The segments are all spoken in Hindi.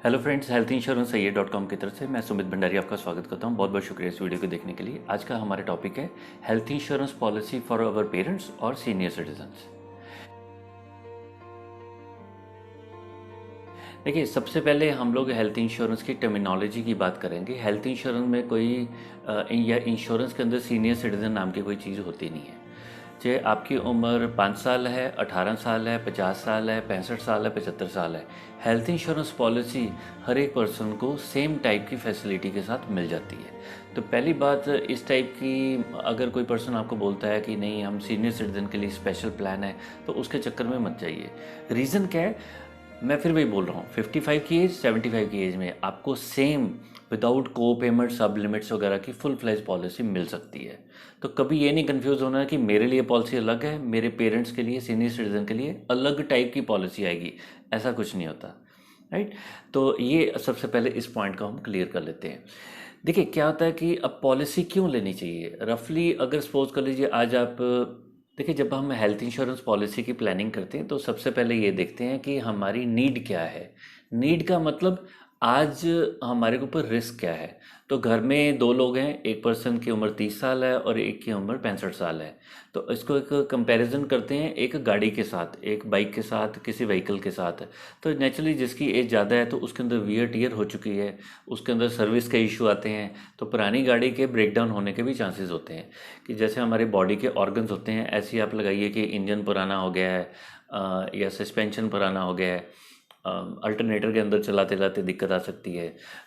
हेलो फ्रेंड्स, हेल्थ इंश्योरेंस सही .com की तरफ से मैं सुमित भंडारी आपका स्वागत करता हूं। बहुत बहुत शुक्रिया इस वीडियो को देखने के लिए। आज का हमारा टॉपिक है health insurance policy for our parents और सीनियर सिटीजन्स। देखिए, सबसे पहले हम लोग हेल्थ इंश्योरेंस की टर्मिनोलॉजी की बात करेंगे। हेल्थ इंश्योरेंस में कोई या इंश्योरेंस के अंदर सीनियर सिटीजन नाम की कोई चीज़ होती नहीं है। चाहे आपकी उम्र 5 साल है, 18 साल है, 50 साल है, 65 साल है, 75 साल है, हेल्थ इंश्योरेंस पॉलिसी हर एक पर्सन को सेम टाइप की फैसिलिटी के साथ मिल जाती है। तो पहली बात, इस टाइप की अगर कोई पर्सन आपको बोलता है कि नहीं हम सीनियर सिटीजन के लिए स्पेशल प्लान है, तो उसके चक्कर में मत जाइए। रीज़न क्या है? मैं फिर वही बोल रहा हूँ, 55 की एज 75 की एज में आपको सेम विदाउट को पेमेंट सब लिमिट्स वगैरह की फुल फ्लेज पॉलिसी मिल सकती है। तो कभी ये नहीं कंफ्यूज होना कि मेरे लिए पॉलिसी अलग है, मेरे पेरेंट्स के लिए, सीनियर सिटीजन के लिए अलग टाइप की पॉलिसी आएगी, ऐसा कुछ नहीं होता। राइट। तो ये सबसे पहले इस पॉइंट को हम क्लियर कर लेते हैं। देखिए, क्या होता है कि अब पॉलिसी क्यों लेनी चाहिए रफली, अगर सपोज कर लीजिए आज आप, देखिए जब हम हेल्थ इंश्योरेंस पॉलिसी की प्लानिंग करते हैं तो सबसे पहले ये देखते हैं कि हमारी नीड क्या है। नीड का मतलब आज हमारे के ऊपर रिस्क क्या है। तो घर में दो लोग हैं, एक पर्सन की उम्र 30 साल है और एक की उम्र 65 साल है। तो इसको एक कंपैरिजन करते हैं एक गाड़ी के साथ, एक बाइक के साथ, किसी व्हीकल के साथ। तो नेचुरली जिसकी एज ज़्यादा है तो उसके अंदर वियर टियर हो चुकी है, उसके अंदर सर्विस के इशू आते हैं। तो पुरानी गाड़ी के ब्रेकडाउन होने के भी चांसेस होते हैं कि जैसे हमारे बॉडी के ऑर्गन्स होते हैं, ऐसे ही आप लगाइए कि इंजन पुराना हो गया है, या सस्पेंशन पुराना हो गया है, अल्टरनेटर के अंदर चलाते चलाते दिक्कत आ सकती है।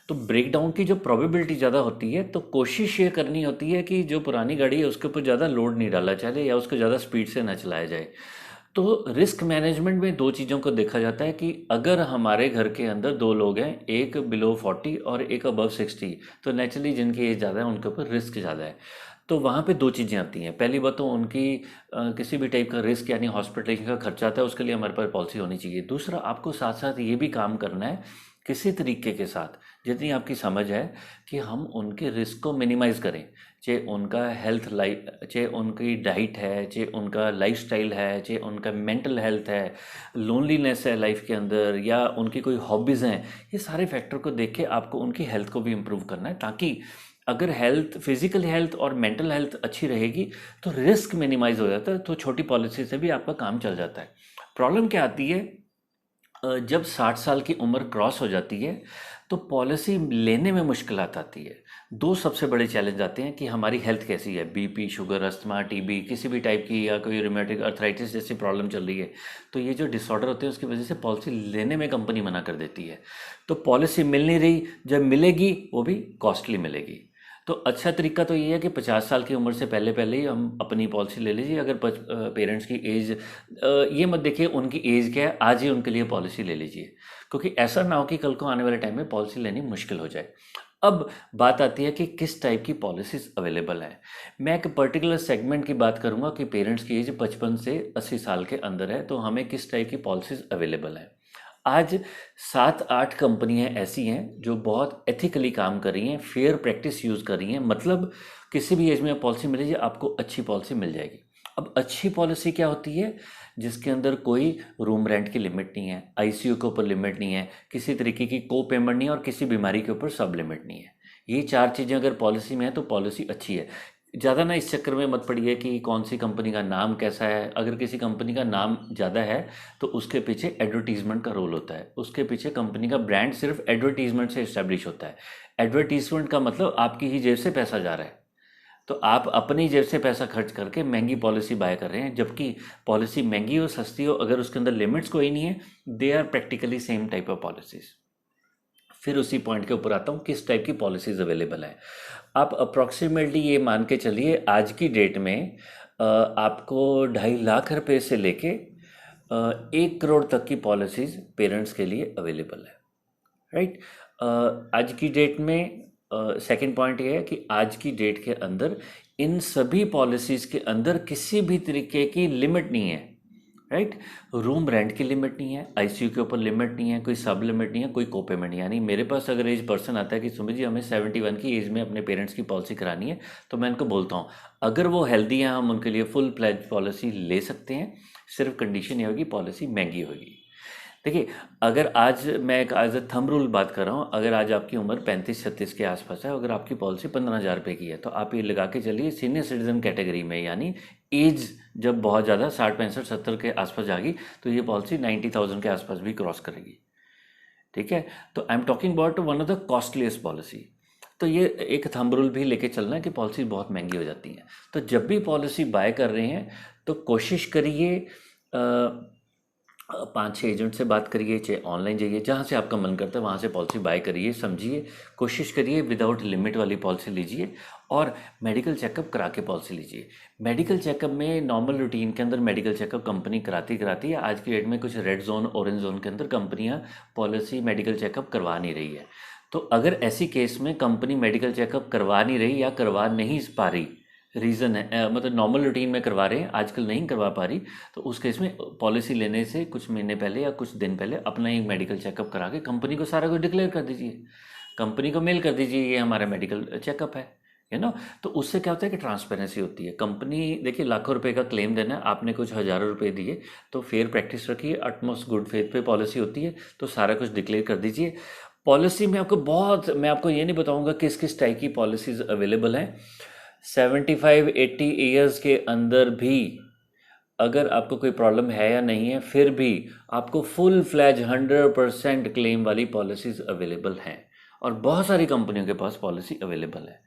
तो ब्रेकडाउन की जो प्रोबेबिलिटी ज़्यादा होती है, तो कोशिश ये करनी होती है कि जो पुरानी गाड़ी है उसके ऊपर ज़्यादा लोड नहीं डाला जाए या उसको ज़्यादा स्पीड से ना चलाया जाए। तो रिस्क मैनेजमेंट में दो चीज़ों को देखा जाता है कि अगर हमारे घर के अंदर दो लोग हैं, एक बिलो 40 और एक अबव 60, तो नेचुरली जिनकी एज ज़्यादा है उनके ऊपर रिस्क ज़्यादा है। तो वहाँ पे दो चीज़ें आती हैं। पहली बात तो उनकी किसी भी टाइप का रिस्क यानी हॉस्पिटलाइजेशन का खर्चा आता है, उसके लिए हमारे पास पॉलिसी होनी चाहिए। दूसरा, आपको साथ साथ ये भी काम करना है किसी तरीके के साथ, जितनी आपकी समझ है, कि हम उनके रिस्क को मिनिमाइज़ करें। चाहे उनका हेल्थ लाइफ, चाहे उनकी डाइट है, चाहे उनका लाइफस्टाइल है, चाहे उनका मेंटल हेल्थ है, लोनलीनेस है लाइफ के अंदर, या उनकी कोई हॉबीज़ हैं। ये सारे फैक्टर को देख के आपको उनकी हेल्थ को भी इम्प्रूव करना है, ताकि अगर हेल्थ, फिजिकल हेल्थ और मेंटल हेल्थ अच्छी रहेगी तो रिस्क मिनिमाइज हो जाता है। तो छोटी पॉलिसी से भी आपका काम चल जाता है। प्रॉब्लम क्या आती है? जब 60 साल की उम्र क्रॉस हो जाती है तो पॉलिसी लेने में मुश्किलात आती है। दो सबसे बड़े चैलेंज आते हैं कि हमारी हेल्थ कैसी है, बीपी, शुगर, अस्थमा, टीबी, किसी भी टाइप की, या कोई रूमेटिक अर्थराइटिस जैसी प्रॉब्लम चल रही है। तो ये जो डिसऑर्डर होते हैं उसकी वजह से पॉलिसी लेने में कंपनी मना कर देती है। तो पॉलिसी मिल नहीं रही, जब मिलेगी वो भी कॉस्टली मिलेगी। तो अच्छा तरीका तो ये है कि 50 साल की उम्र से पहले पहले ही हम अपनी पॉलिसी ले लीजिए। अगर पेरेंट्स की एज, ये मत देखिए उनकी एज क्या है, आज ही उनके लिए पॉलिसी ले लीजिए, क्योंकि ऐसा ना हो कि कल को आने वाले टाइम में पॉलिसी लेनी मुश्किल हो जाए। अब बात आती है कि किस टाइप की पॉलिसीज अवेलेबल हैं। मैं एक पर्टिकुलर सेगमेंट की बात करूंगा कि पेरेंट्स की एज 55 से 80 साल के अंदर है, तो हमें किस टाइप की पॉलिसीज अवेलेबल है। आज 7-8 कंपनियां ऐसी हैं जो बहुत एथिकली काम कर रही हैं, फेयर प्रैक्टिस यूज़ कर रही हैं। मतलब किसी भी एज में पॉलिसी मिलेगी, आपको अच्छी पॉलिसी मिल जाएगी। अब अच्छी पॉलिसी क्या होती है? जिसके अंदर कोई रूम रेंट की लिमिट नहीं है, आईसीयू के ऊपर लिमिट नहीं है, किसी तरीके की को पेमेंट नहीं है, और किसी बीमारी के ऊपर सब लिमिट नहीं है। ये चार चीज़ें अगर पॉलिसी में है तो पॉलिसी अच्छी है। ज़्यादा ना इस चक्कर में मत पड़िए कि कौन सी कंपनी का नाम कैसा है। अगर किसी कंपनी का नाम ज़्यादा है तो उसके पीछे एडवर्टीजमेंट का रोल होता है, उसके पीछे कंपनी का ब्रांड सिर्फ एडवर्टीजमेंट से इस्टेब्लिश होता है। एडवर्टीजमेंट का मतलब आपकी ही जेब से पैसा जा रहा है, तो आप अपनी जेब से पैसा खर्च करके महंगी पॉलिसी बाय कर रहे हैं। जबकि पॉलिसी महंगी हो सस्ती हो, अगर उसके अंदर लिमिट्स कोई नहीं है, they are practically same type of policies. फिर उसी पॉइंट के ऊपर आता हूँ, किस टाइप की पॉलिसीज अवेलेबल है। आप अप्रॉक्सीमेटली ये मान के चलिए आज की डेट में आपको 2.5 लाख रुपए से लेके 1 करोड़ तक की पॉलिसीज पेरेंट्स के लिए अवेलेबल है। राइट। आज की डेट में सेकंड पॉइंट ये है कि आज की डेट के अंदर इन सभी पॉलिसीज़ के अंदर किसी भी तरीके की लिमिट नहीं है। राइट। रूम रेंट की लिमिट नहीं है, आईसीयू के ऊपर लिमिट नहीं है, कोई सब लिमिट नहीं है, कोई को पेमेंट नहीं है। यानी मेरे पास अगर एज पर्सन आता है कि सुमित जी हमें 71 की एज में अपने पेरेंट्स की पॉलिसी करानी है, तो मैं इनको बोलता हूँ अगर वो हेल्दी हैं हम उनके लिए फुल प्लेज पॉलिसी ले सकते हैं। सिर्फ कंडीशन ये होगी पॉलिसी महंगी होगी। देखिए, अगर आज मैं एक एज अ थंब रूल बात कर रहा हूँ, अगर आज आपकी उम्र 35-36 के आसपास है, अगर आपकी पॉलिसी 15,000 रुपये की है, तो आप ये लगा के चलिए सीनियर सिटीजन कैटेगरी में, यानी एज जब बहुत ज़्यादा 60, 65, 70 के आसपास जाएगी तो ये पॉलिसी 90,000 के आसपास भी क्रॉस करेगी। ठीक है, तो I am talking about one of the costliest policy. तो ये एक थंब रूल भी लेके चलना है कि पॉलिसी बहुत महंगी हो जाती हैं। तो जब भी पॉलिसी बाय कर रहे हैं तो कोशिश करिए, 5-6 एजेंट से बात करिए, चाहे ऑनलाइन जाइए, जहाँ से आपका मन करता है वहाँ से पॉलिसी बाय करिए, समझिए, कोशिश करिए विदाउट लिमिट वाली पॉलिसी लीजिए, और मेडिकल चेकअप करा के पॉलिसी लीजिए। मेडिकल चेकअप में नॉर्मल रूटीन के अंदर मेडिकल चेकअप कंपनी कराती कराती है। आज की डेट में कुछ रेड जोन, ऑरेंज जोन के अंदर कंपनियां पॉलिसी मेडिकल चेकअप करवा नहीं रही है। तो अगर ऐसी केस में कंपनी मेडिकल चेकअप करवा नहीं रही या करवा नहीं पा रही, रीज़न है मतलब नॉर्मल रूटीन में करवा रहे हैं, आजकल नहीं करवा पा रही, तो उस केस में पॉलिसी लेने से कुछ महीने पहले या कुछ दिन पहले अपना ही मेडिकल चेकअप करा के कंपनी को सारा कुछ डिक्लेयर कर दीजिए, कंपनी को मेल कर दीजिए ये हमारा मेडिकल चेकअप है ना। तो उससे क्या होता है कि ट्रांसपेरेंसी होती है। कंपनी देखिए लाखों रुपए का क्लेम देना है, आपने कुछ हज़ारों रुपए दिए, तो फेयर प्रैक्टिस रखिए, अटमोस्ट गुड फेथ पे पॉलिसी होती है, तो सारा कुछ डिक्लेयर कर दीजिए। पॉलिसी में मैं आपको ये नहीं बताऊंगा किस किस टाइप की पॉलिसीज़ अवेलेबल हैं। 75-80 ईयर्स के अंदर भी अगर आपको कोई प्रॉब्लम है या नहीं है, फिर भी आपको फुल फ्लैज 100% क्लेम वाली पॉलिसीज़ अवेलेबल हैं, और बहुत सारी कंपनियों के पास पॉलिसी अवेलेबल है।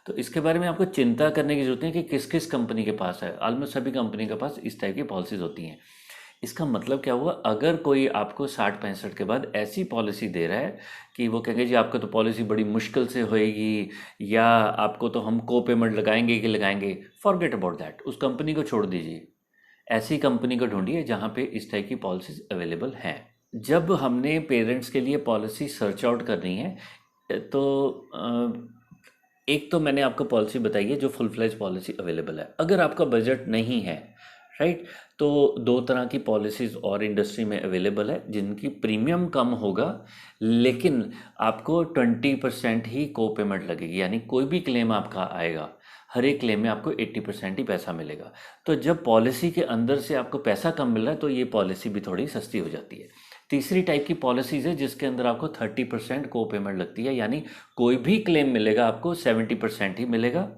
तो इसके बारे में आपको चिंता करने की ज़रूरत नहीं कि किस किस कंपनी के पास है। ऑलमोस्ट सभी कंपनी के पास इस टाइप की पॉलिसीज़ होती हैं। इसका मतलब क्या हुआ, अगर कोई आपको 60-65 के बाद ऐसी पॉलिसी दे रहा है कि वो कहेंगे जी आपको तो पॉलिसी बड़ी मुश्किल से होएगी, या आपको तो हम को पेमेंट लगाएंगे कि लगाएंगे, फॉरगेट अबाउट दैट, उस कंपनी को छोड़ दीजिए। ऐसी कंपनी को ढूंढिए जहाँ पे इस टाइप की पॉलिसीज अवेलेबल हैं। जब हमने पेरेंट्स के लिए पॉलिसी सर्च आउट करनी है, तो एक तो मैंने आपको पॉलिसी बताई है जो फुल फ्लेज पॉलिसी अवेलेबल है। अगर आपका बजट नहीं है, राइट, तो दो तरह की पॉलिसीज़ और इंडस्ट्री में अवेलेबल है जिनकी प्रीमियम कम होगा, लेकिन आपको 20% ही को पेमेंट लगेगी, यानी कोई भी क्लेम आपका आएगा, हर एक क्लेम में आपको 80% ही पैसा मिलेगा। तो जब पॉलिसी के अंदर से आपको पैसा कम मिल रहा है तो ये पॉलिसी भी थोड़ी सस्ती हो जाती है। तीसरी टाइप की पॉलिसीज़ है जिसके अंदर आपको 30% को पेमेंट लगती है, यानी कोई भी क्लेम मिलेगा आपको 70% ही मिलेगा,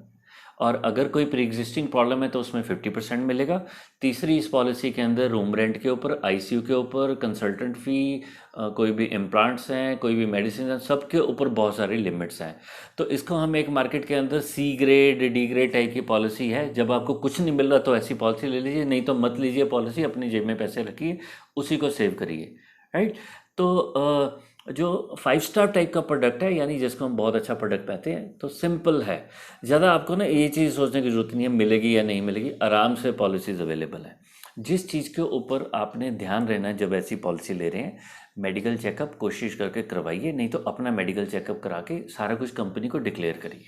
और अगर कोई प्री एग्जिस्टिंग प्रॉब्लम है तो उसमें 50% मिलेगा। तीसरी इस पॉलिसी के अंदर रूम रेंट के ऊपर, आईसीयू के ऊपर, कंसल्टेंट फ़ी, कोई भी इम्प्लांट्स हैं, कोई भी मेडिसिन हैं, सब के ऊपर बहुत सारी लिमिट्स हैं। तो इसको हम एक मार्केट के अंदर C grade, D grade type की पॉलिसी है। जब आपको कुछ नहीं मिल रहा तो ऐसी पॉलिसी ले लीजिए, नहीं तो मत लीजिए पॉलिसी, अपनी जेब में पैसे रखिए, उसी को सेव करिए, राइट। तो जो 5 स्टार टाइप का प्रोडक्ट है, यानी जिसको हम बहुत अच्छा प्रोडक्ट पाते हैं, तो सिंपल है, ज़्यादा आपको ना ये चीज़ सोचने की ज़रूरत नहीं है मिलेगी या नहीं मिलेगी, आराम से पॉलिसीज़ अवेलेबल है। जिस चीज़ के ऊपर आपने ध्यान रहना है जब ऐसी पॉलिसी ले रहे हैं, मेडिकल चेकअप कोशिश करके करवाइए, नहीं तो अपना मेडिकल चेकअप करा के सारा कुछ कंपनी को डिक्लेयर करिए,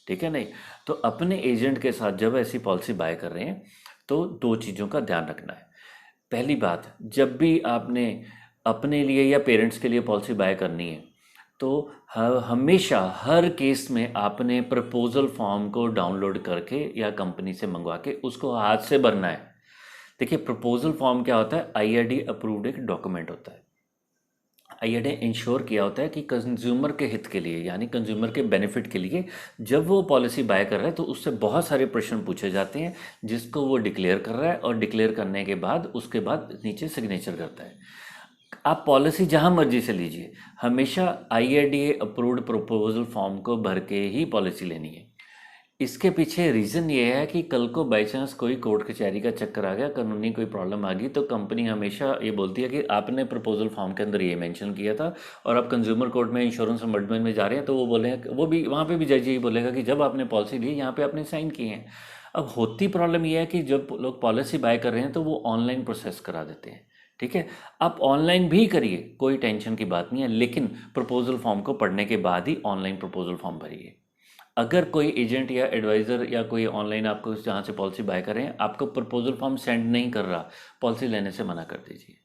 ठीक है। नहीं तो अपने एजेंट के साथ जब ऐसी पॉलिसी बाय कर रहे हैं तो दो चीज़ों का ध्यान रखना है। पहली बात, जब भी आपने अपने लिए या पेरेंट्स के लिए पॉलिसी बाय करनी है, तो हमेशा हर केस में आपने प्रपोजल फॉर्म को डाउनलोड करके या कंपनी से मंगवा के उसको हाथ से भरना है। देखिए, प्रपोजल फॉर्म क्या होता है, आईआरडी अप्रूव्ड एक डॉक्यूमेंट होता है। आईआरडी इंश्योर किया होता है कि कंज्यूमर के हित के लिए, यानी कंज्यूमर के बेनिफिट के लिए, जब वो पॉलिसी बाय कर रहा है तो उससे बहुत सारे प्रश्न पूछे जाते हैं, जिसको वो डिक्लेयर कर रहा है, और डिक्लेयर करने के बाद उसके बाद नीचे सिग्नेचर करता है। आप पॉलिसी जहां मर्जी से लीजिए, हमेशा आईआरडीए अप्रूव्ड प्रपोजल फॉर्म को भर के ही पॉलिसी लेनी है। इसके पीछे रीज़न ये है कि कल को बाई चांस कोई कोर्ट कचहरी का चक्कर आ गया, कानूनी कोई प्रॉब्लम आ गई, तो कंपनी हमेशा ये बोलती है कि आपने प्रपोजल फॉर्म के अंदर ये मेंशन किया था, और आप कंज्यूमर कोर्ट में इंश्योरेंस अमेंडमेंट में जा रहे हैं, तो वो बोलेंगे, वो भी वहाँ पे भी जज यही बोलेगा कि जब आपने पॉलिसी ली यहाँ पे आपने साइन किए हैं। अब होती प्रॉब्लम ये है कि जब लोग पॉलिसी बाय कर रहे हैं तो वो ऑनलाइन प्रोसेस करा देते हैं, ठीक है। आप ऑनलाइन भी करिए, कोई टेंशन की बात नहीं है, लेकिन प्रपोजल फॉर्म को पढ़ने के बाद ही ऑनलाइन प्रपोजल फॉर्म भरिए। अगर कोई एजेंट या एडवाइज़र या कोई ऑनलाइन आपको जहाँ से पॉलिसी बाय कर रहे हैं आपको प्रपोजल फॉर्म सेंड नहीं कर रहा, पॉलिसी लेने से मना कर दीजिए।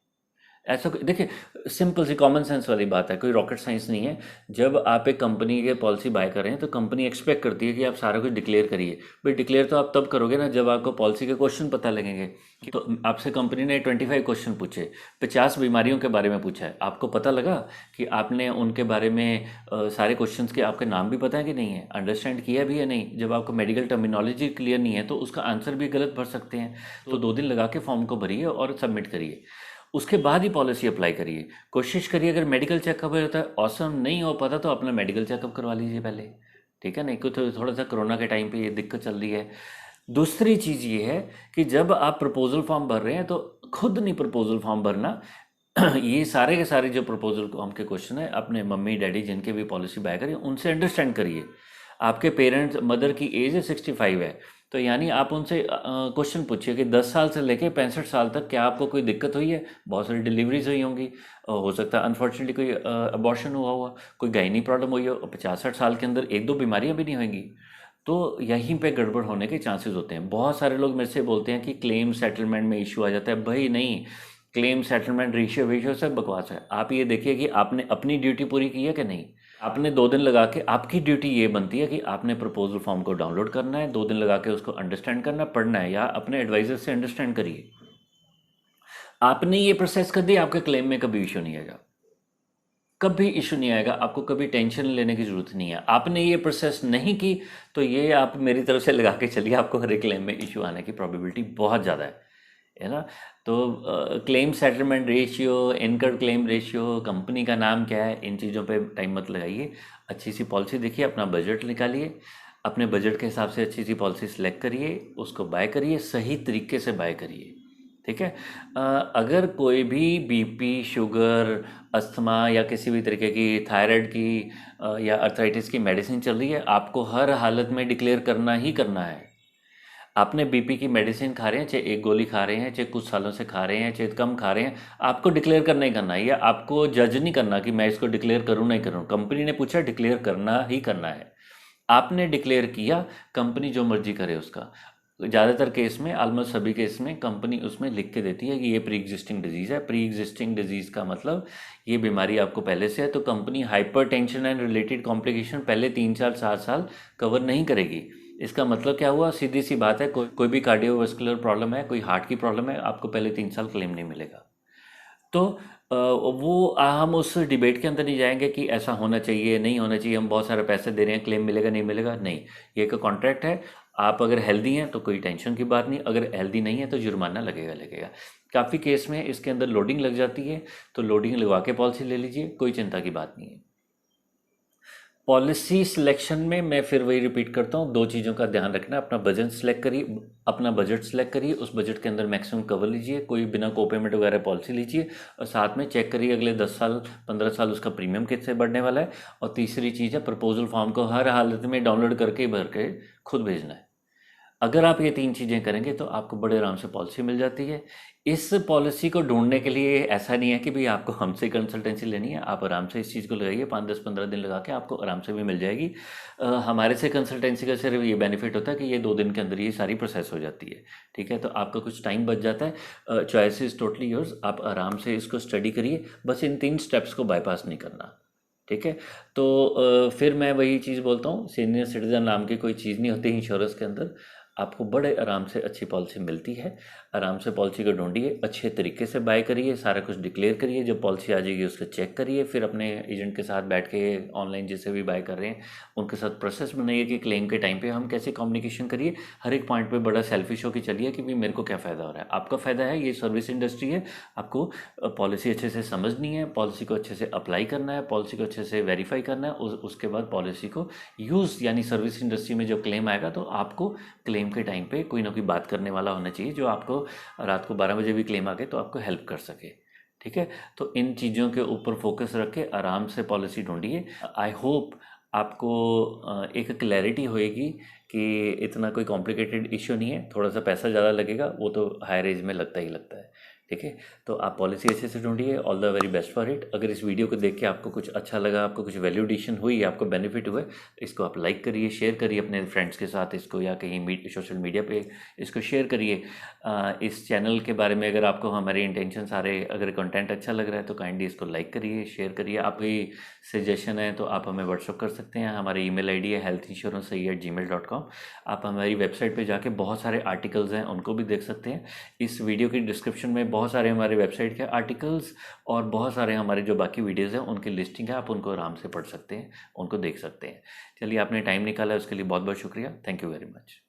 देखिए, सिंपल सी कॉमन सेंस वाली बात है, कोई रॉकेट साइंस नहीं है। जब आप एक कंपनी के पॉलिसी बाय कर रहे हैं तो कंपनी एक्सपेक्ट करती है कि आप सारा कुछ डिक्लेयर करिए। भाई डिक्लेयर तो आप तब करोगे ना जब आपको पॉलिसी के क्वेश्चन पता लगेंगे। तो आपसे कंपनी ने 25 क्वेश्चन पूछे, 50 बीमारियों के बारे में पूछा है, आपको पता लगा कि आपने उनके बारे में सारे क्वेश्चंस के आपके नाम भी पता है कि नहीं है, अंडरस्टैंड किया भी है नहीं। जब आपको मेडिकल टर्मिनोलॉजी क्लियर नहीं है तो उसका आंसर भी गलत भर सकते हैं। तो 2 दिन लगा के फॉर्म को भरिए और सबमिट करिए, उसके बाद ही पॉलिसी अप्लाई करिए। कोशिश करिए अगर मेडिकल चेकअप होता है ऑसम, नहीं हो पाता तो अपना मेडिकल चेकअप करवा लीजिए पहले, ठीक है। नहीं कुछ थोड़ा सा कोरोना के टाइम पे ये दिक्कत चल रही है। दूसरी चीज़ ये है कि जब आप प्रपोजल फॉर्म भर रहे हैं तो खुद नहीं प्रपोजल फॉर्म भरना। ये सारे के सारे जो प्रपोजल फॉर्म के क्वेश्चन है अपने मम्मी डैडी जिनके भी पॉलिसी बाय करिए उनसे अंडरस्टैंड करिए। आपके पेरेंट्स मदर की एज है 65 है, तो यानी आप उनसे क्वेश्चन पूछिए कि 10 साल से लेके 65 साल तक क्या आपको कोई दिक्कत हुई है। बहुत सारी डिलीवरीज हुई होंगी, हो सकता है अनफॉर्चुनेटली कोई अबॉर्शन हुआ हुआ, कोई गायनी प्रॉब्लम हुई हो। 65 साल के अंदर 1-2 बीमारियां भी नहीं होंगी, तो यहीं पे गड़बड़ होने के चांसेस होते हैं। बहुत सारे लोग मेरे से बोलते हैं कि क्लेम सेटलमेंट में इशू आ जाता है। भाई नहीं, क्लेम सेटलमेंट रेशियो वेशियो सब बकवास है। आप ये देखिए कि आपने अपनी ड्यूटी पूरी की है कि नहीं। आपने 2 दिन लगा के, आपकी ड्यूटी ये बनती है कि आपने प्रपोजल फॉर्म को डाउनलोड करना है, 2 दिन लगा के उसको अंडरस्टैंड करना, पढ़ना है, या अपने एडवाइजर से अंडरस्टैंड करिए। आपने ये प्रोसेस कर दिया, आपके क्लेम में कभी इशू नहीं आएगा, कभी इशू नहीं आएगा। आपको कभी टेंशन लेने की ज़रूरत नहीं है। आपने ये प्रोसेस नहीं की तो ये आप मेरी तरफ से लगा के चलिए, आपको हर एक क्लेम में इशू आने की प्रोबेबिलिटी बहुत ज़्यादा है ना। तो claim settlement ratio, incurred claim ratio, company का नाम क्या है, इन चीज़ों पे टाइम मत लगाइए। अच्छी सी पॉलिसी देखिए, अपना बजट निकालिए, अपने बजट के हिसाब से अच्छी सी पॉलिसी सेलेक्ट करिए, उसको बाय करिए, सही तरीके से बाय करिए, ठीक है। अगर कोई भी बीपी, शुगर, अस्थमा या किसी भी तरीके की थायराइड की या अर्थराइटिस की मेडिसिन चल रही है, आपको हर हालत में डिक्लेयर करना ही करना है। आपने बीपी की मेडिसिन खा रहे हैं, चाहे एक गोली खा रहे हैं, चाहे कुछ सालों से खा रहे हैं, चाहे कम खा रहे हैं, आपको डिक्लेयर करना ही करना है। या आपको जज नहीं करना कि मैं इसको डिक्लेयर करूँ नहीं करूँ, कंपनी ने पूछा डिक्लेयर करना ही करना है। आपने डिक्लेयर किया, कंपनी जो मर्जी करे उसका। ज़्यादातर केस में, ऑलमोस्ट सभी केस में कंपनी उसमें लिख के देती है कि ये प्री एग्जिस्टिंग डिजीज़ है। प्री एग्जिस्टिंग डिजीज़ का मतलब ये बीमारी आपको पहले से है, तो company hyper tension and related complication पहले 3 4 7 साल कवर नहीं करेगी। इसका मतलब क्या हुआ, सीधी सी बात है, कोई भी कार्डियोवास्कुलर प्रॉब्लम है, कोई हार्ट की प्रॉब्लम है, आपको पहले 3 साल क्लेम नहीं मिलेगा। तो वो हम उस डिबेट के अंदर नहीं जाएंगे कि ऐसा होना चाहिए नहीं होना चाहिए, हम बहुत सारे पैसे दे रहे हैं, क्लेम मिलेगा नहीं मिलेगा, नहीं। ये एक कॉन्ट्रैक्ट है। आप अगर हेल्दी हैं तो कोई टेंशन की बात नहीं, अगर हेल्दी नहीं है तो जुर्माना लगेगा लगेगा। काफ़ी केस में इसके अंदर लोडिंग लग जाती है, तो लोडिंग लगवा के पॉलिसी ले लीजिए, कोई चिंता की बात नहीं है। पॉलिसी सिलेक्शन में मैं फिर वही रिपीट करता हूँ, 2 चीज़ों का ध्यान रखना। अपना बजट सेलेक्ट करिए, अपना बजट सेलेक्ट करिए, उस बजट के अंदर मैक्सिमम कवर लीजिए, कोई बिना को पेमेंट वगैरह पॉलिसी लीजिए, और साथ में चेक करिए अगले 10 साल 15 साल उसका प्रीमियम कितने बढ़ने वाला है। और तीसरी चीज़ है, प्रपोजल फॉर्म को हर हालत में डाउनलोड करके भर के खुद भेजना है। अगर आप ये 3 चीज़ें करेंगे तो आपको बड़े आराम से पॉलिसी मिल जाती है। इस पॉलिसी को ढूंढने के लिए ऐसा नहीं है कि भाई आपको हमसे कंसल्टेंसी लेनी है, आप आराम से इस चीज़ को लगाइए, 5 10 15 दिन लगा के आपको आराम से भी मिल जाएगी। हमारे से कंसल्टेंसी का सिर्फ ये बेनिफिट होता है कि ये 2 दिन के अंदर ये सारी प्रोसेस हो जाती है, ठीक है। तो आपका कुछ टाइम बच जाता है। चॉइस इज़ टोटली योर्स, आप आराम से इसको स्टडी करिए, बस इन 3 स्टेप्स को बाईपास नहीं करना, ठीक है। तो फिर मैं वही चीज़ बोलता हूँ, सीनियर सिटीजन नाम की कोई चीज़ नहीं होती इंश्योरेंस के अंदर। आपको बड़े आराम से अच्छी पॉलिसी मिलती है। आराम से पॉलिसी को ढूंढिए, अच्छे तरीके से बाय करिए, सारा कुछ डिक्लेयर करिए, जब पॉलिसी आ जाएगी उसको चेक करिए, फिर अपने एजेंट के साथ बैठ के ऑनलाइन जिसे भी बाय कर रहे हैं उनके साथ प्रोसेस बनाइए कि क्लेम के टाइम पे हम कैसे कम्युनिकेशन करिए। हर एक पॉइंट पे बड़ा सेल्फिश होकर चलिए कि भाई मेरे को क्या फ़ायदा हो रहा है। आपका फ़ायदा है, ये सर्विस इंडस्ट्री है, आपको पॉलिसी अच्छे से समझनी है, पॉलिसी को अच्छे से अप्लाई करना है, पॉलिसी को अच्छे से वेरीफाई करना है, उसके बाद पॉलिसी को यूज़, यानी सर्विस इंडस्ट्री में जब क्लेम आएगा तो आपको क्लेम के टाइम पे कोई ना कोई बात करने वाला होना चाहिए जो आपको रात को 12 बजे भी क्लेम आ गए तो आपको हेल्प कर सके, ठीक है। तो इन चीज़ों के ऊपर फोकस रख के आराम से पॉलिसी ढूंढिए। आई होप आपको एक क्लैरिटी होएगी कि इतना कोई कॉम्प्लिकेटेड इश्यू नहीं है। थोड़ा सा पैसा ज़्यादा लगेगा, वो तो हायर एज में लगता ही लगता है, ठीक है। तो आप पॉलिसी अच्छे से ढूंढिए। All the very best for it. अगर इस वीडियो को देख के आपको कुछ अच्छा लगा, आपको कुछ वैल्यूडेशन हुई, आपको बेनिफिट हुआ, इसको आप लाइक करिए, शेयर करिए अपने फ्रेंड्स के साथ इसको, या कहीं सोशल मीडिया पे इसको शेयर करिए। इस चैनल के बारे में अगर आपको हमारे इंटेंशन सारे, अगर कंटेंट अच्छा लग रहा है तो काइंडली इसको लाइक करिए, शेयर करिए। आपकी सजेशन है तो आप हमें व्हाट्सअप कर सकते हैं। हमारी ईमेल आईडी है healthinsurance@gmail.com। आप हमारी वेबसाइट पे जाके बहुत सारे आर्टिकल्स हैं उनको भी देख सकते हैं। इस वीडियो की डिस्क्रिप्शन में बहुत सारे हमारे वेबसाइट के आर्टिकल्स और बहुत सारे हमारे जो बाकी वीडियोज़ हैं उनकी लिस्टिंग है, आप उनको आराम से पढ़ सकते हैं, उनको देख सकते हैं। चलिए, आपने टाइम निकाला उसके लिए बहुत बहुत शुक्रिया। Thank you very much.